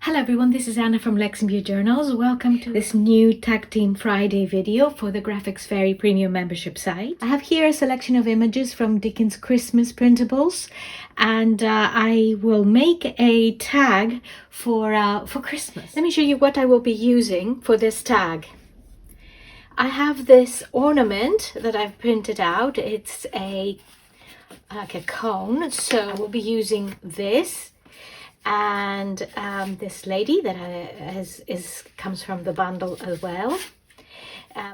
Hello everyone, this is Anna from Leximbue Journals. Welcome to this new Tag Team Friday video for the Graphics Fairy Premium membership site. I have here a selection of images from Dickens' Christmas printables, and I will make a tag for Christmas. Let me show you what I will be using for this tag. I have this ornament that I've printed out. It's like a cone, so I will be using this. And this lady that comes from the bundle as well.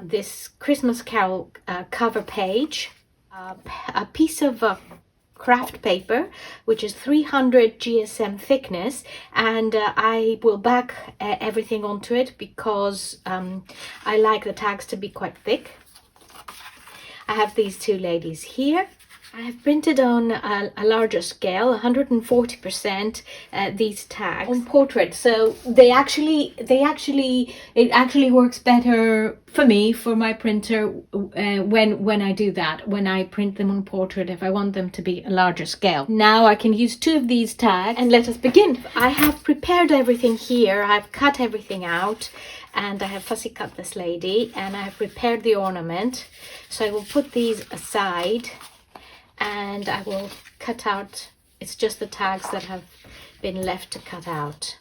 This Christmas Carol cover page, a piece of craft paper which is 300 GSM thickness, and I will back everything onto it because I like the tags to be quite thick. I have these two ladies here. I have printed on a larger scale, 140%, these tags on portrait. So it actually works better for me, for my printer, when I do that, when I print them on portrait, if I want them to be a larger scale. Now I can use two of these tags, and let us begin. I have prepared everything here. I've cut everything out, and I have fussy cut this lady, and I have prepared the ornament. So I will put these aside, and I will cut out, it's just the tags that have been left to cut out.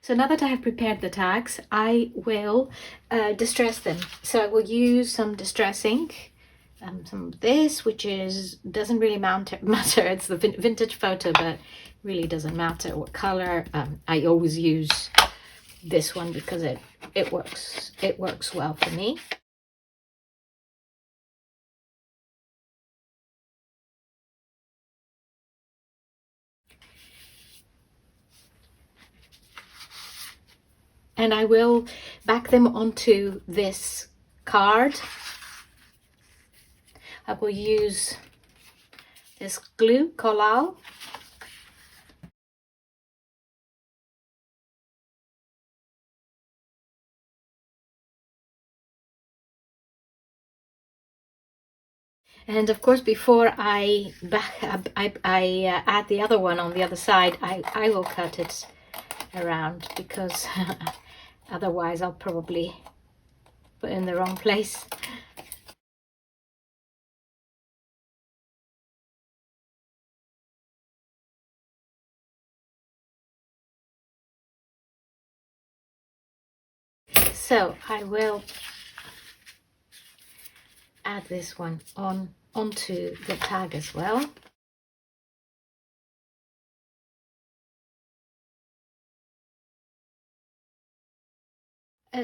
So now that I have prepared the tags, I will distress them. So I will use some distress ink, some of this, which doesn't really matter. It's the vintage photo, but really doesn't matter what color. I always use this one because it works well for me. And I will back them onto this card. I will use this glue, collal. And of course, before I add the other one on the other side, I will cut it around, because otherwise I'll probably put it in the wrong place. So I will add this one onto the tag as well.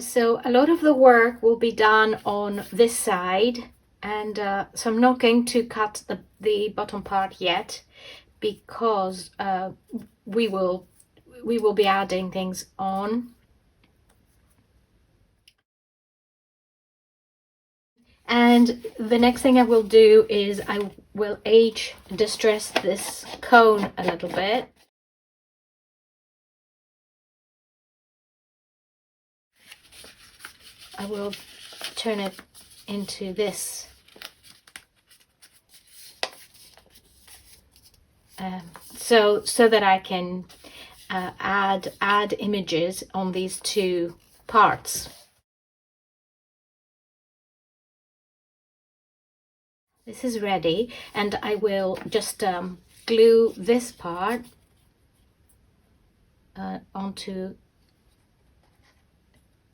So a lot of the work will be done on this side, and so I'm not going to cut the bottom part yet, because we will be adding things on. And the next thing I will do is I will age distress this cone a little bit. I will turn it into this. So that I can add images on these two parts. This is ready, and I will just glue this part onto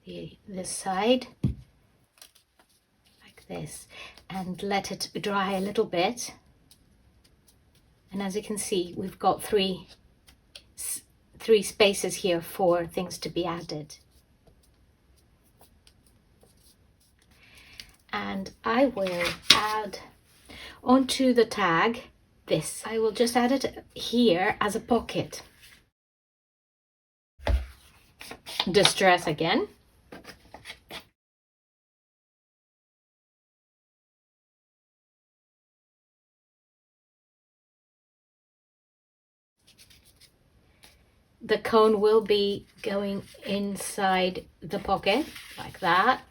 this side like this, and let it dry a little bit. And as you can see, we've got three spaces here for things to be added. And I will add onto the tag this. I will just add it here as a pocket. Distress again. The cone will be going inside the pocket like that.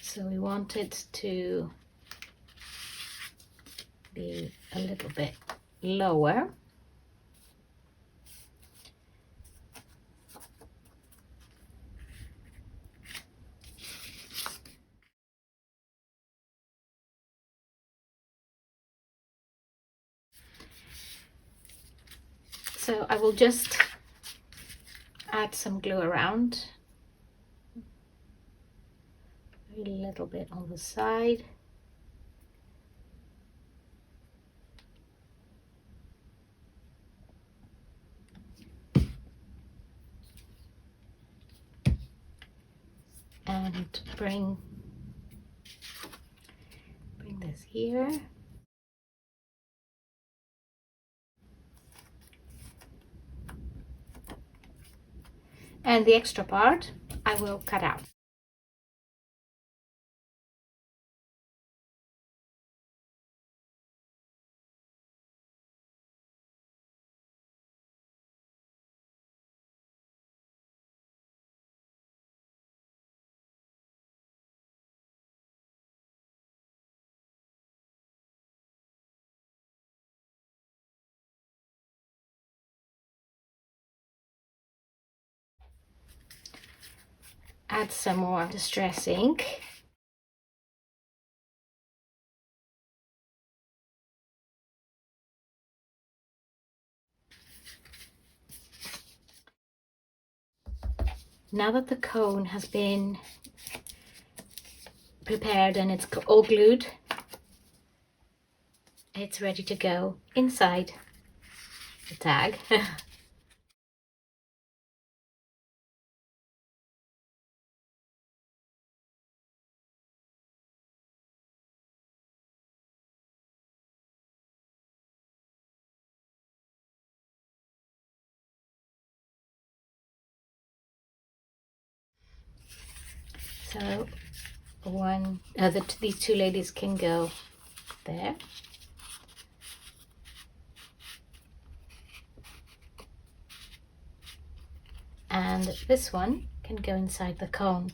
So we want it to be a little bit lower. So I will just add some glue around, a little bit on the side. And bring this here. And the extra part I will cut out. Add some more distress ink. Now that the cone has been prepared and it's all glued, it's ready to go inside the tag. So these two ladies can go there. And this one can go inside the cone.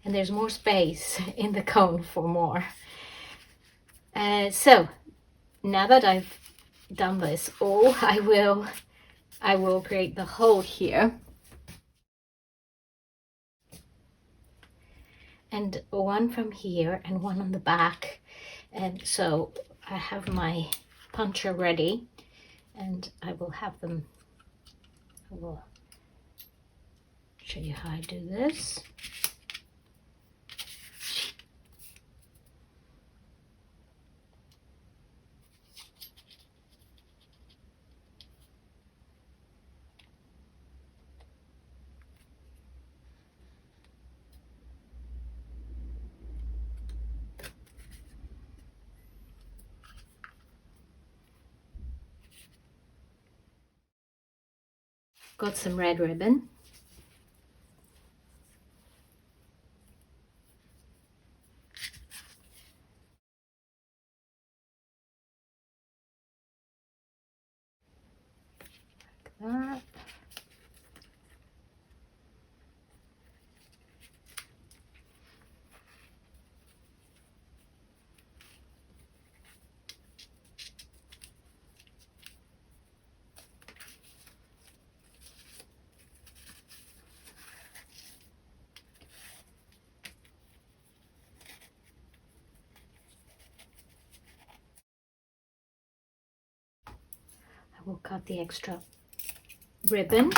And there's more space in the cone for more. So now that I've done this all, I will create the hole here. And one from here and one on the back. And so I have my puncher ready, and I will have them. I will show you how I do this. Got some red ribbon. Like that. We'll cut the extra ribbon.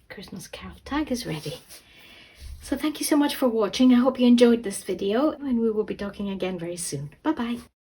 Christmas Carol tag is ready. So thank you so much for watching. I hope you enjoyed this video, and we will be talking again very soon. Bye bye.